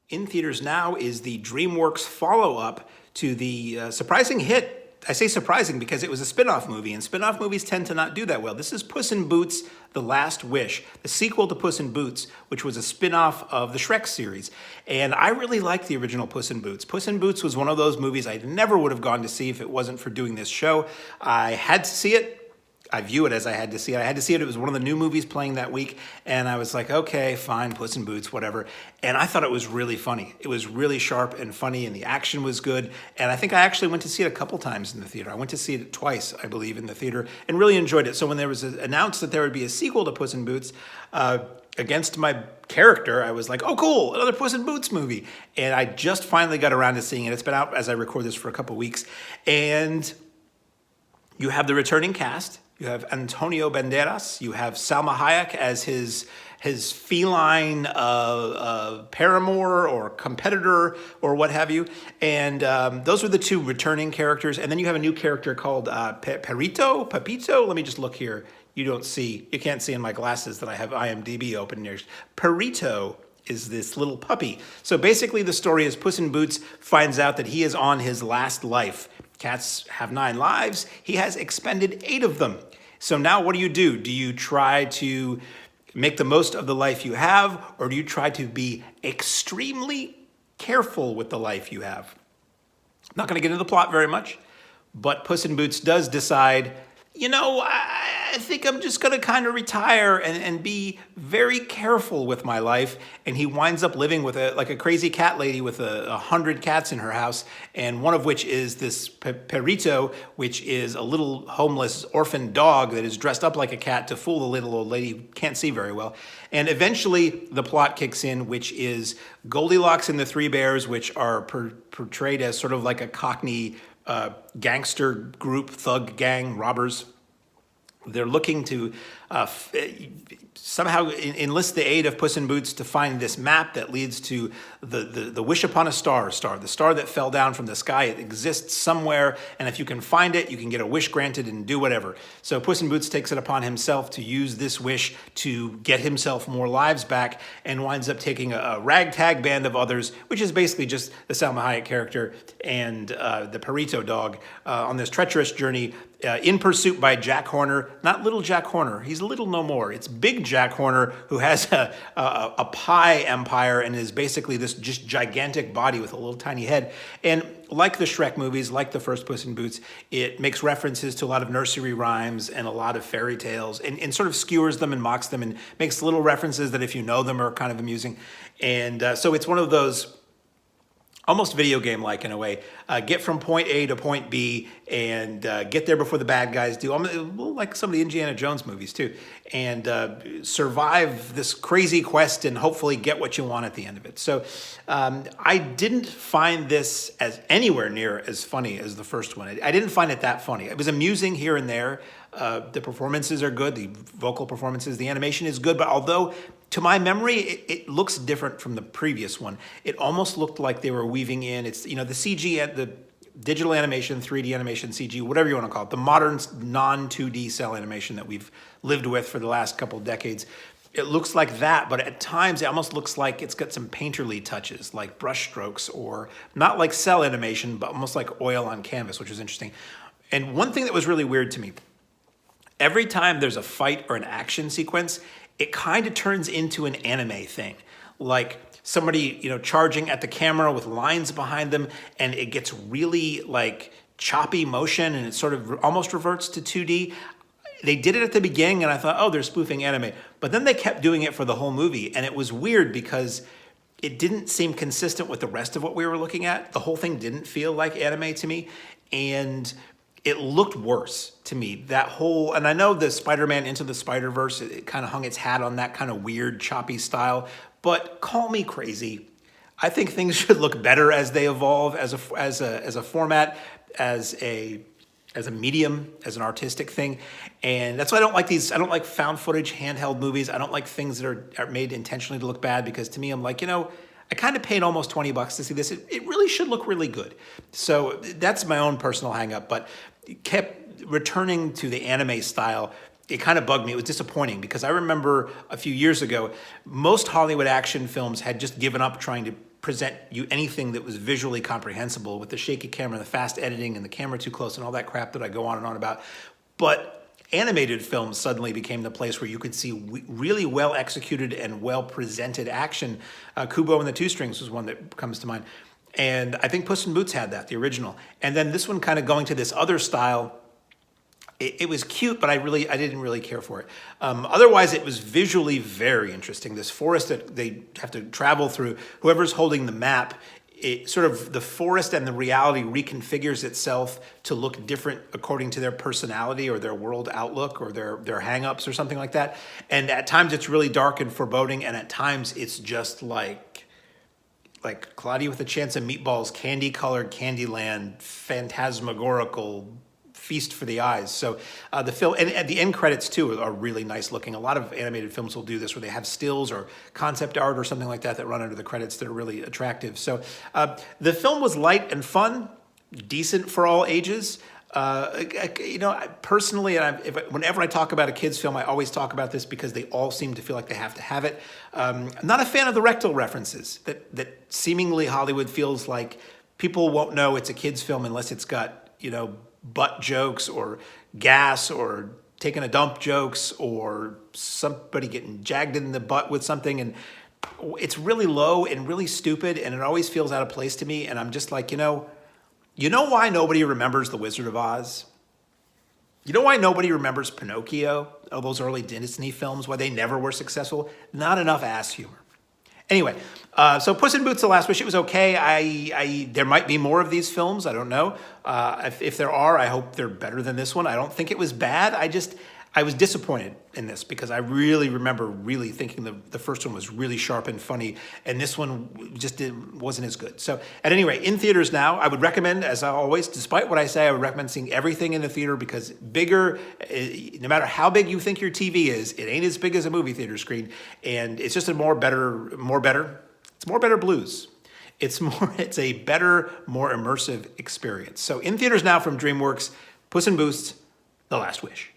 In theaters now is the Dreamworks follow-up to the surprising hit. I say surprising because it was a spin-off movie, and spin-off movies tend to not do that well. This is Puss in Boots: The Last Wish, the sequel to Puss in Boots, which was a spin-off of the Shrek series. And I really liked the original Puss in Boots. Puss in Boots was one of those movies I never would have gone to see if it wasn't for doing this show. I had to see it. I view it as I had to see it. I had to see it. It was one of the new movies playing that week. And I was like, okay, fine, Puss in Boots, whatever. And I thought it was really funny. It was really sharp and funny, and the action was good. And I think I actually went to see it a couple times in the theater. I went to see it twice, I believe, in the theater, and really enjoyed it. So when there was announced that there would be a sequel to Puss in Boots, against my character, I was like, oh, cool, another Puss in Boots movie. And I just finally got around to seeing it. It's been out as I record this for a couple weeks. And you have the returning cast. You have Antonio Banderas. You have Salma Hayek as his feline paramour or competitor or what have you. And those are the two returning characters. And then you have a new character called Pepito. Let me just look here. You can't see in my glasses that I have IMDb open here. Perito is this little puppy. So basically the story is Puss in Boots finds out that he is on his last life. Cats have 9 lives. He has expended 8 of them. So now what do? Do you try to make the most of the life you have, or do you try to be extremely careful with the life you have? I'm not going to get into the plot very much, but Puss in Boots does decide, I think I'm just going to kind of retire and be very careful with my life. And he winds up living with a crazy cat lady with 100 cats in her house, and one of which is this Perito, which is a little homeless orphan dog that is dressed up like a cat to fool the little old lady who can't see very well. And eventually the plot kicks in, which is Goldilocks and the Three Bears, which are portrayed as sort of like a Cockney gangster group, thug gang, robbers. They're looking to somehow enlist the aid of Puss in Boots to find this map that leads to the wish upon a star, the star that fell down from the sky. It exists somewhere, and if you can find it, you can get a wish granted and do whatever. So Puss in Boots takes it upon himself to use this wish to get himself more lives back, and winds up taking a ragtag band of others, which is basically just the Salma Hayek character and the Perito dog on this treacherous journey in pursuit by Jack Horner. Not little Jack Horner. He's little no more. It's big Jack Horner, who has a pie empire and is basically this just gigantic body with a little tiny head. And like the Shrek movies, like the first Puss in Boots, it makes references to a lot of nursery rhymes and a lot of fairy tales, and sort of skewers them and mocks them and makes little references that, if you know them, are kind of amusing. And so it's one of those almost video game-like in a way. Get from point A to point B and get there before the bad guys do. Like some of the Indiana Jones movies too. And survive this crazy quest and hopefully get what you want at the end of it. So I didn't find this as anywhere near as funny as the first one. I didn't find it that funny. It was amusing here and there. The performances are good. The vocal performances, the animation is good. But although, to my memory, it looks different from the previous one. It almost looked like they were weaving in, the CG, the digital animation, 3D animation, CG, whatever you want to call it, the modern non-2D cell animation that we've lived with for the last couple of decades. It looks like that, but at times it almost looks like it's got some painterly touches, like brush strokes, or not like cell animation, but almost like oil on canvas, which is interesting. And one thing that was really weird to me, every time there's a fight or an action sequence, it kind of turns into an anime thing. Like somebody, charging at the camera with lines behind them, and it gets really like choppy motion, and it sort of almost reverts to 2D. They did it at the beginning, and I thought, oh, they're spoofing anime. But then they kept doing it for the whole movie, and it was weird because it didn't seem consistent with the rest of what we were looking at. The whole thing didn't feel like anime to me, and it looked worse to me. And I know the Spider-Man Into the Spider-Verse, it kind of hung its hat on that kind of weird, choppy style. But call me crazy. I think things should look better as they evolve as a format, as a medium, as an artistic thing. And that's why I don't like these. I don't like found footage handheld movies. I don't like things that are made intentionally to look bad, because to me, I'm like, I kind of paid almost $20 to see this. It really should look really good. So that's my own personal hang up, but it kept returning to the anime style. It kind of bugged me. It was disappointing because I remember a few years ago, most Hollywood action films had just given up trying to present you anything that was visually comprehensible with the shaky camera, the fast editing, and the camera too close, and all that crap that I go on and on about. But animated films suddenly became the place where you could see really well executed and well presented action. Kubo and the Two Strings was one that comes to mind. And I think Puss in Boots had that, the original. And then this one kind of going to this other style. It was cute, but I didn't really care for it. Otherwise, it was visually very interesting. This forest that they have to travel through, whoever's holding the map, it sort of, the forest and the reality reconfigures itself to look different according to their personality or their world outlook or their hang-ups or something like that. And at times it's really dark and foreboding, and at times it's just like Cloudy with a Chance of Meatballs, candy-colored Candyland, phantasmagorical feast for the eyes. So the film, and the end credits too are really nice looking. A lot of animated films will do this where they have stills or concept art or something like that run under the credits that are really attractive. So the film was light and fun, decent for all ages. Personally, whenever I talk about a kid's film, I always talk about this because they all seem to feel like they have to have it. I'm not a fan of the rectal references that seemingly Hollywood feels like people won't know it's a kid's film unless it's got, butt jokes or gas or taking a dump jokes or somebody getting jagged in the butt with something. And it's really low and really stupid, and it always feels out of place to me. And I'm just like, you know why nobody remembers The Wizard of Oz? You know why nobody remembers Pinocchio? All those early Disney films, why they never were successful? Not enough ass humor. Anyway, so Puss in Boots: The Last Wish, it was okay. There might be more of these films. I don't know. If there are, I hope they're better than this one. I don't think it was bad. I was disappointed in this because I really remember really thinking the first one was really sharp and funny, and this one just wasn't as good. So at any rate, in theaters now, I would recommend, as I always, despite what I say, I would recommend seeing everything in the theater because bigger, no matter how big you think your TV is, it ain't as big as a movie theater screen, and it's just a more better. It's more better blues. It's a better, more immersive experience. So in theaters now from DreamWorks, Puss in Boots: The Last Wish.